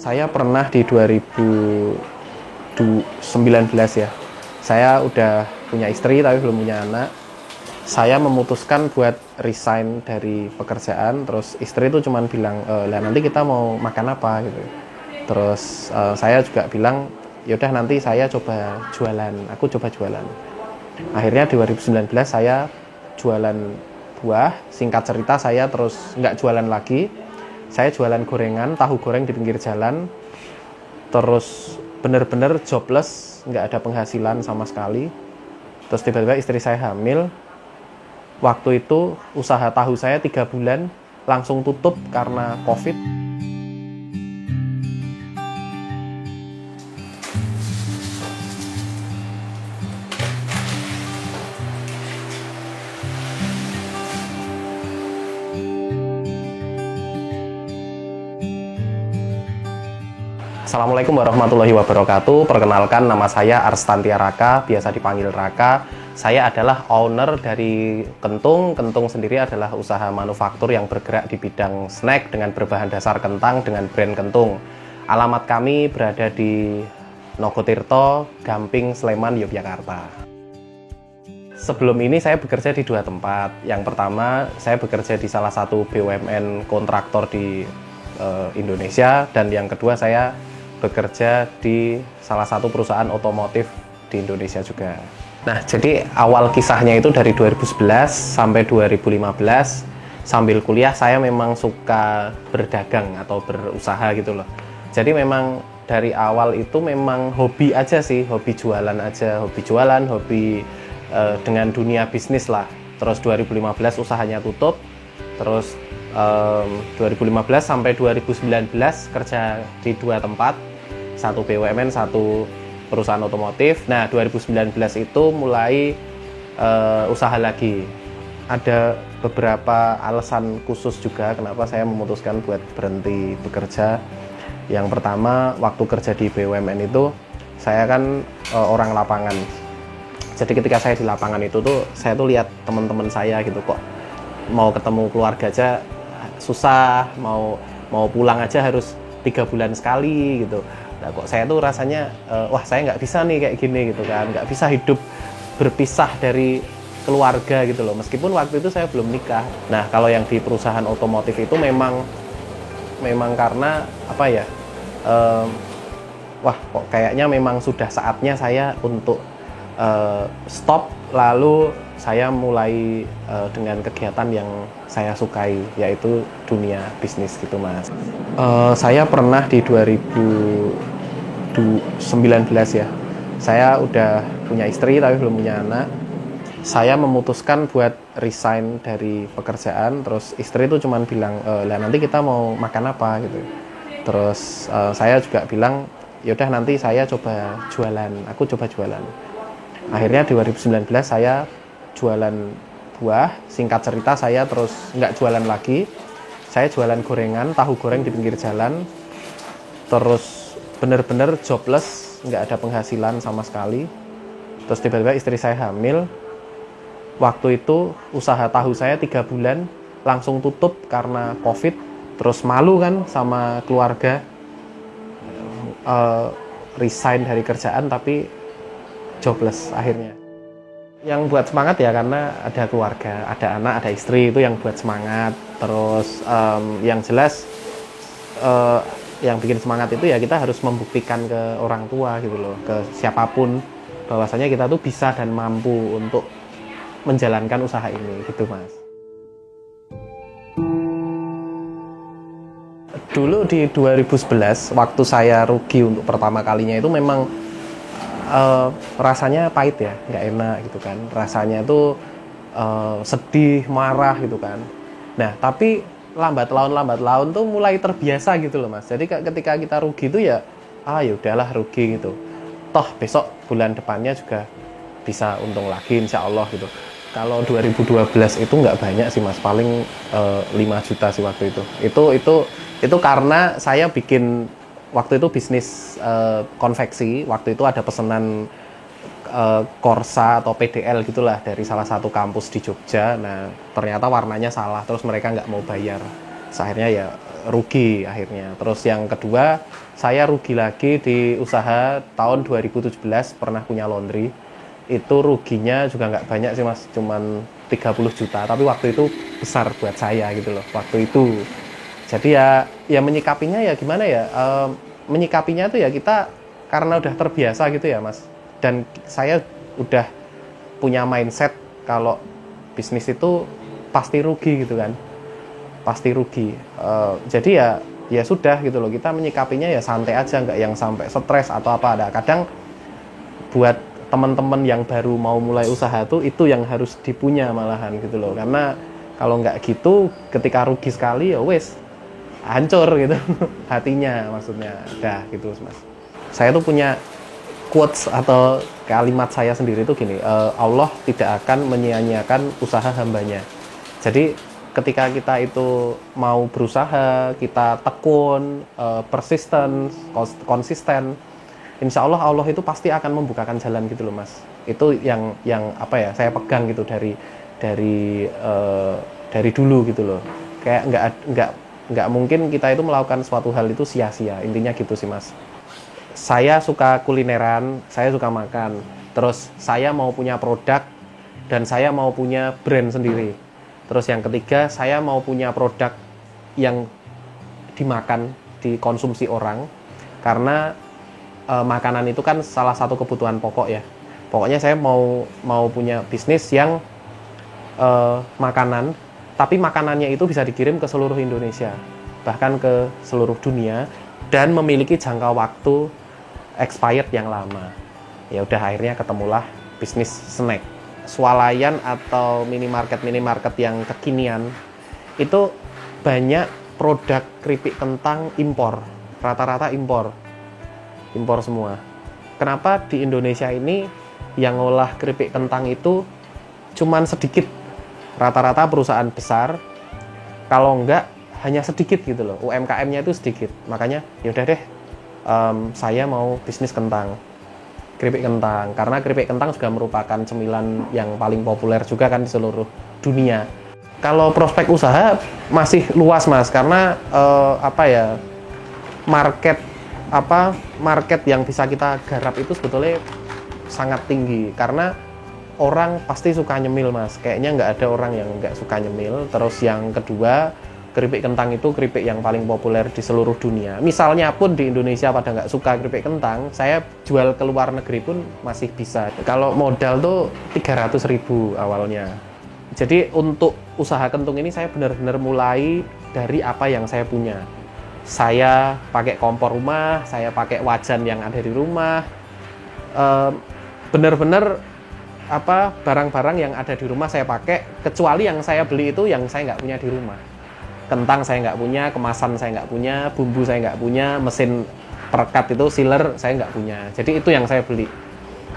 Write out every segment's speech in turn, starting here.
Saya pernah di 2019 ya. Saya udah punya istri tapi belum punya anak. Saya memutuskan buat resign dari pekerjaan. Terus istri itu cuman bilang, lah nanti kita mau makan apa gitu. Terus saya juga bilang, yaudah nanti saya coba jualan. Aku coba jualan. Akhirnya 2019 saya jualan buah. Singkat cerita saya terus nggak jualan lagi. Saya jualan gorengan, tahu goreng di pinggir jalan. Terus bener-bener jobless, nggak ada penghasilan sama sekali. Terus tiba-tiba istri saya hamil. Waktu itu usaha tahu saya 3 bulan langsung tutup karena COVID. Assalamualaikum warahmatullahi wabarakatuh. Perkenalkan, nama saya Arstantia Raka, biasa dipanggil Raka. Saya adalah owner dari Kentung. Kentung sendiri adalah usaha manufaktur yang bergerak di bidang snack dengan berbahan dasar kentang dengan brand Kentung. Alamat kami berada di Nogotirto, Gamping, Sleman, Yogyakarta. Sebelum ini saya bekerja di 2 tempat. Yang pertama, saya bekerja di salah satu BUMN kontraktor di Indonesia, dan yang kedua saya bekerja di salah satu perusahaan otomotif di Indonesia juga. Nah, jadi awal kisahnya itu dari 2011 sampai 2015. Sambil kuliah saya memang suka berdagang atau berusaha gitu loh. Jadi memang dari awal itu memang hobi aja sih, hobi jualan aja, hobi dengan dunia bisnis lah. Terus 2015 usahanya tutup, terus 2015 sampai 2019 kerja di 2 tempat, satu BUMN, satu perusahaan otomotif. Nah, 2019 itu mulai usaha lagi. Ada beberapa alasan khusus juga kenapa saya memutuskan buat berhenti bekerja. Yang pertama, waktu kerja di BUMN itu saya kan orang lapangan. Jadi ketika saya di lapangan itu tuh saya tuh lihat teman-teman saya gitu, kok mau ketemu keluarga aja susah, mau pulang aja harus 3 bulan sekali gitu. Nah, kok saya tuh rasanya wah, saya nggak bisa nih kayak gini gitu kan, nggak bisa hidup berpisah dari keluarga gitu loh, meskipun waktu itu saya belum nikah. Nah, kalau yang di perusahaan otomotif itu memang karena apa ya, wah kok kayaknya memang sudah saatnya saya untuk stop, lalu saya mulai dengan kegiatan yang saya sukai, yaitu dunia bisnis gitu mas. Saya pernah di 2019 ya, saya udah punya istri tapi belum punya anak. Saya memutuskan buat resign dari pekerjaan. Terus istri itu cuman bilang, lah nanti kita mau makan apa gitu. Terus saya juga bilang, yaudah nanti saya coba jualan, aku coba jualan. Akhirnya 2019 saya jualan buah. Singkat cerita saya terus nggak jualan lagi. Saya jualan gorengan, tahu goreng di pinggir jalan. Terus bener-bener jobless, nggak ada penghasilan sama sekali. Terus tiba-tiba istri saya hamil. Waktu itu usaha tahu saya 3 bulan langsung tutup karena COVID. Terus malu kan sama keluarga, resign dari kerjaan tapi jobless akhirnya. Yang buat semangat ya karena ada keluarga, ada anak, ada istri, itu yang buat semangat. Terus yang jelas yang bikin semangat itu ya kita harus membuktikan ke orang tua gitu loh, ke siapapun, bahwasanya kita tuh bisa dan mampu untuk menjalankan usaha ini gitu mas. Dulu di 2011 waktu saya rugi untuk pertama kalinya itu memang rasanya pahit ya, nggak enak gitu kan. Rasanya itu sedih, marah gitu kan. Nah, tapi lambat laun tuh mulai terbiasa gitu loh mas. Jadi ketika kita rugi itu ya, ya udahlah rugi gitu. Toh besok bulan depannya juga bisa untung lagi insya Allah gitu. Kalau 2012 itu nggak banyak sih mas, paling 5 juta sih waktu itu. Itu karena saya bikin waktu itu bisnis konveksi. Waktu itu ada pesanan Corsa atau PDL gitulah dari salah satu kampus di Jogja. Nah, ternyata warnanya salah, terus mereka nggak mau bayar. akhirnya ya rugi akhirnya. Terus yang kedua, saya rugi lagi di usaha tahun 2017 pernah punya laundry. Itu ruginya juga nggak banyak sih mas, cuman 30 juta. Tapi waktu itu besar buat saya gitu loh, waktu itu. Jadi ya menyikapinya ya gimana ya, menyikapinya tuh ya kita karena udah terbiasa gitu ya mas. Dan saya udah punya mindset kalau bisnis itu pasti rugi gitu kan, pasti rugi. Jadi ya sudah gitu loh, kita menyikapinya ya santai aja, nggak yang sampai stres atau apa. Ada kadang buat teman-teman yang baru mau mulai usaha tuh itu yang harus dipunya malahan gitu loh, karena kalau nggak gitu ketika rugi sekali ya wes hancur gitu hatinya, maksudnya dah gitu mas. Saya tuh punya quotes atau kalimat saya sendiri tuh gini, Allah tidak akan menyia-nyiakan usaha hambanya. Jadi ketika kita itu mau berusaha, kita tekun, persisten, konsisten, insya Allah Allah itu pasti akan membukakan jalan gitu loh mas. Itu yang apa ya, saya pegang gitu dari dulu gitu loh. Kayak nggak mungkin kita itu melakukan suatu hal itu sia-sia, intinya gitu sih mas. Saya suka kulineran, saya suka makan, terus saya mau punya produk dan saya mau punya brand sendiri. Terus yang ketiga, saya mau punya produk yang dimakan, dikonsumsi orang, karena makanan itu kan salah satu kebutuhan pokok ya. Pokoknya saya mau punya bisnis yang makanan, tapi makanannya itu bisa dikirim ke seluruh Indonesia, bahkan ke seluruh dunia, dan memiliki jangka waktu expired yang lama. Ya udah akhirnya ketemulah bisnis snack. Swalayan atau minimarket yang kekinian itu banyak produk keripik kentang impor, rata-rata impor semua. Kenapa di Indonesia ini yang ngolah keripik kentang itu cuman sedikit? Rata-rata perusahaan besar, kalau enggak hanya sedikit gitu loh, UMKM-nya itu sedikit. Makanya yaudah deh, saya mau bisnis kentang, keripik kentang, karena keripik kentang juga merupakan cemilan yang paling populer juga kan di seluruh dunia. Kalau prospek usaha masih luas mas, karena market yang bisa kita garap itu sebetulnya sangat tinggi, karena orang pasti suka nyemil mas, kayaknya nggak ada orang yang nggak suka nyemil. Terus yang kedua, keripik kentang itu keripik yang paling populer di seluruh dunia. Misalnya pun di Indonesia pada nggak suka keripik kentang, saya jual ke luar negeri pun masih bisa. Kalau modal tuh 300.000 awalnya. Jadi untuk usaha kentung ini saya benar-benar mulai dari apa yang saya punya. Saya pakai kompor rumah, saya pakai wajan yang ada di rumah, benar-benar barang-barang yang ada di rumah saya pakai, kecuali yang saya beli itu yang saya nggak punya di rumah. Kentang saya nggak punya, kemasan saya nggak punya, bumbu saya nggak punya, mesin perekat itu sealer saya nggak punya. Jadi itu yang saya beli.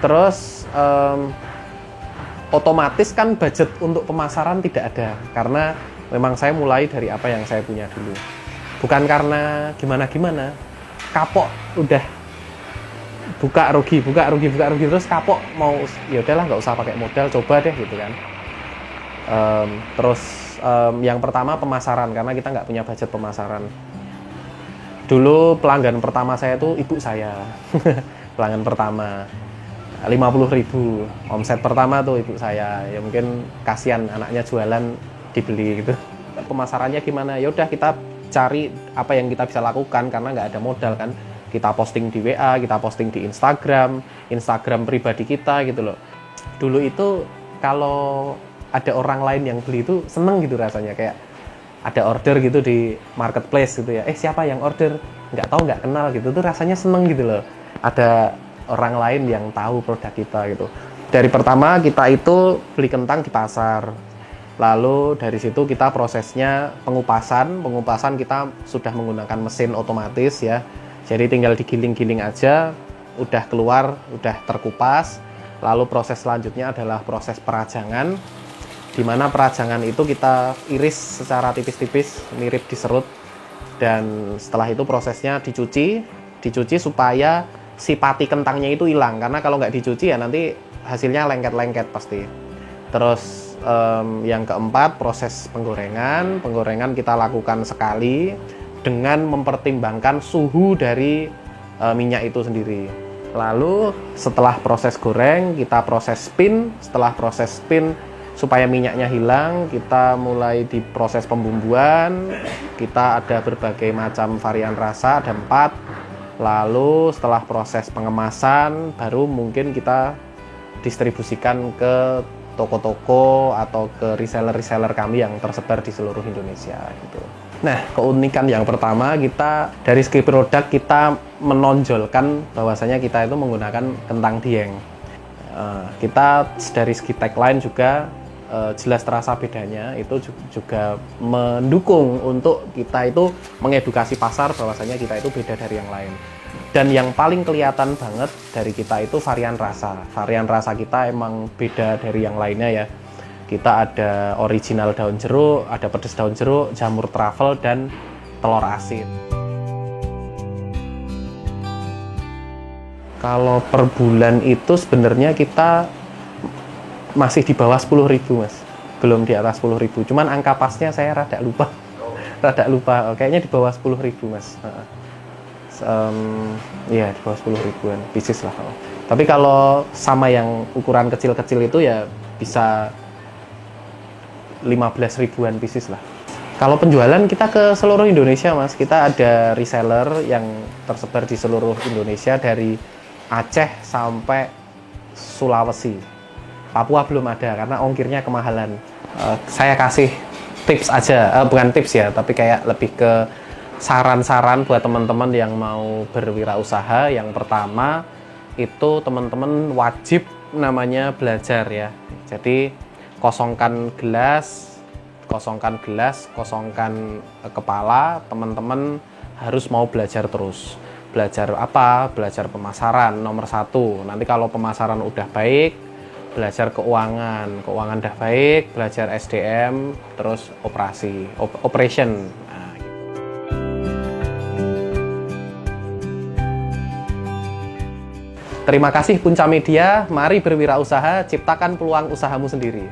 Terus otomatis kan budget untuk pemasaran tidak ada, karena memang saya mulai dari apa yang saya punya dulu. Bukan karena gimana-gimana, kapok udah buka rugi terus kapok, mau ya udahlah nggak usah pakai modal, coba deh gitu kan. Terus yang pertama pemasaran, karena kita nggak punya budget pemasaran. Dulu pelanggan pertama saya tuh ibu saya. Pelanggan pertama 50.000 omset pertama tuh ibu saya. Ya mungkin kasihan anaknya jualan dibeli gitu. Pemasarannya gimana? Ya udah kita cari apa yang kita bisa lakukan, karena nggak ada modal kan. Kita posting di WA, kita posting di Instagram pribadi kita gitu loh. Dulu itu kalau ada orang lain yang beli itu seneng gitu rasanya, kayak ada order gitu di marketplace gitu ya. Siapa yang order? Nggak tahu, nggak kenal gitu, tuh rasanya seneng gitu loh. Ada orang lain yang tahu produk kita gitu. Dari pertama kita itu beli kentang di pasar. Lalu dari situ kita prosesnya pengupasan kita sudah menggunakan mesin otomatis ya. Jadi tinggal digiling-giling aja, udah keluar, udah terkupas. Lalu proses selanjutnya adalah proses perajangan, di mana perajangan itu kita iris secara tipis-tipis, mirip diserut. Dan setelah itu prosesnya dicuci supaya si pati kentangnya itu hilang. Karena kalau nggak dicuci ya nanti hasilnya lengket-lengket pasti. Terus yang keempat, proses penggorengan. Penggorengan kita lakukan sekali dengan mempertimbangkan suhu dari minyak itu sendiri. Lalu setelah proses goreng, kita proses spin. Setelah proses spin, supaya minyaknya hilang, kita mulai di proses pembumbuan. Kita ada berbagai macam varian rasa, ada 4. Lalu setelah proses pengemasan, baru mungkin kita distribusikan ke toko-toko atau ke reseller-reseller kami yang tersebar di seluruh Indonesia gitu. Nah, keunikan yang pertama, kita dari segi produk kita menonjolkan bahwasanya kita itu menggunakan kentang Dieng. Kita dari segi tagline juga jelas terasa bedanya, itu juga mendukung untuk kita itu mengedukasi pasar bahwasanya kita itu beda dari yang lain. Dan yang paling kelihatan banget dari kita itu varian rasa. Varian rasa kita emang beda dari yang lainnya ya. Kita ada original daun jeruk, ada pedas daun jeruk, jamur truffle, dan telur asin. Kalau per bulan itu sebenarnya kita masih di bawah 10.000 mas, belum di atas 10.000. Cuman angka pasnya saya rada lupa, kayaknya di bawah 10.000 mas. Iya, di bawah 10 ribuan pieces lah. Tapi kalau sama yang ukuran kecil-kecil itu ya bisa 15 ribuan pieces lah. Kalau penjualan kita ke seluruh Indonesia mas, kita ada reseller yang tersebar di seluruh Indonesia dari Aceh sampai Sulawesi. Papua belum ada karena ongkirnya kemahalan. Saya kasih tips aja, bukan tips ya, tapi kayak lebih ke saran-saran buat teman-teman yang mau berwirausaha. Yang pertama itu teman-teman wajib namanya belajar ya. Jadi kosongkan gelas, kosongkan kepala. Teman-teman harus mau belajar terus. Belajar apa? Belajar pemasaran nomor 1. Nanti kalau pemasaran udah baik, belajar keuangan udah baik, belajar SDM, terus operation. Terima kasih Punca Media, mari berwirausaha, ciptakan peluang usahamu sendiri.